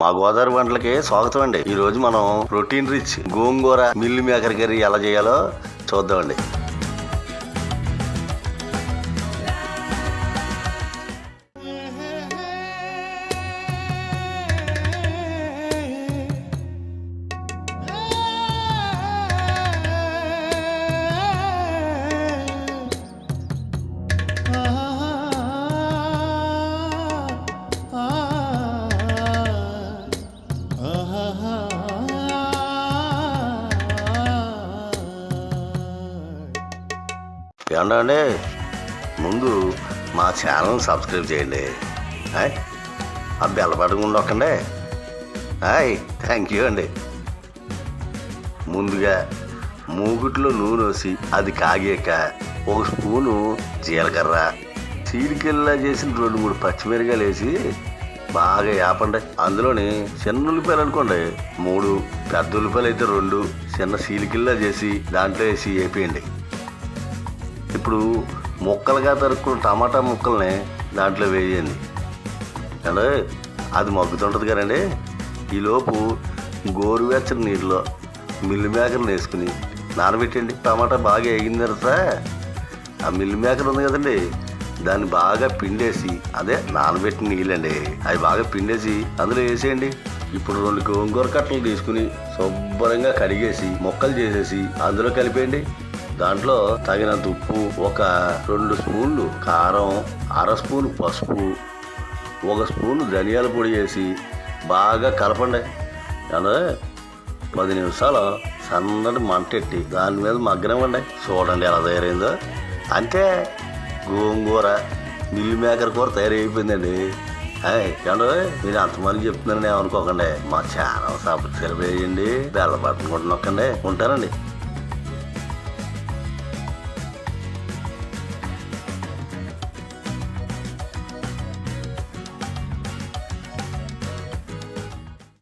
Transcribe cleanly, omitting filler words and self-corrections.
మా గోదావరి వంటలకి స్వాగతం అండి. ఈ రోజు మనం ప్రోటీన్ రిచ్ గోంగూర మిల్ మేకర్ కర్రీ ఎలా చేయాలో చూద్దామండి. ఏమండి, ముందు మా ఛానల్ సబ్స్క్రైబ్ చేయండి. ఆ బెల్ల బటన్ ఉండొక్కండి. థ్యాంక్ యూ అండి. ముందుగా మూగుట్లో నూనె వేసి అది కాగాక ఒక స్పూను జీలకర్ర, చీలికెల్లా చేసిన 2-3 పచ్చిమిరకాయలు వేసి బాగా వేపండి. అందులోని చిన్న ఉల్లిపాయలు అనుకోండి 3, పెద్ద ఉల్లిపాయలు అయితే 2 చిన్న చీలికెల్లా చేసి దాంట్లో వేసి వేపేయండి. ఇప్పుడు ముక్కలుగా తరుక్కున్న టమాటా ముక్కల్ని దాంట్లో వేయండి. అంటే అది మగ్గుతుంటుంది కదండి. ఈలోపు గోరువెచ్చని నీటిలో మిల్ మేకర్ని వేసుకుని నానబెట్టండి. టమాటా బాగా వేగిన తర్వాత ఆ మిల్ మేకర్ ఉంది కదండి, దాన్ని బాగా పిండేసి, అదే నానబెట్టిన నీళ్ళండి, అవి బాగా పిండేసి అందులో వేసేయండి. ఇప్పుడు 2 గోంగూర కట్టలు తీసుకుని శుభ్రంగా కడిగేసి ముక్కలు చేసేసి అందులో కలిపేయండి. దాంట్లో తగినంత ఉప్పు, ఒక 2 స్పూన్లు కారం, 1/2 స్పూన్ పసుపు, 1 స్పూన్ ధనియాల పొడి వేసి బాగా కలపండి. అంటే 10 నిమిషాలు సన్నటి మంటెట్టి దాని మీద మగ్గనివ్వండి. చూడండి ఎలా తయారైందో. అంటే గోంగూర మిల్ మేకర్ కూర తయారైపోయిందండి. ఏమంటే మీరు అంతమంది చెప్తున్నారని ఏమనుకోకండి. మా ఛానల్ సబ్స్క్రైబ్ చేయండి, బెల్ల బటన్ కూడా నొక్కండి. ఉంటానండి.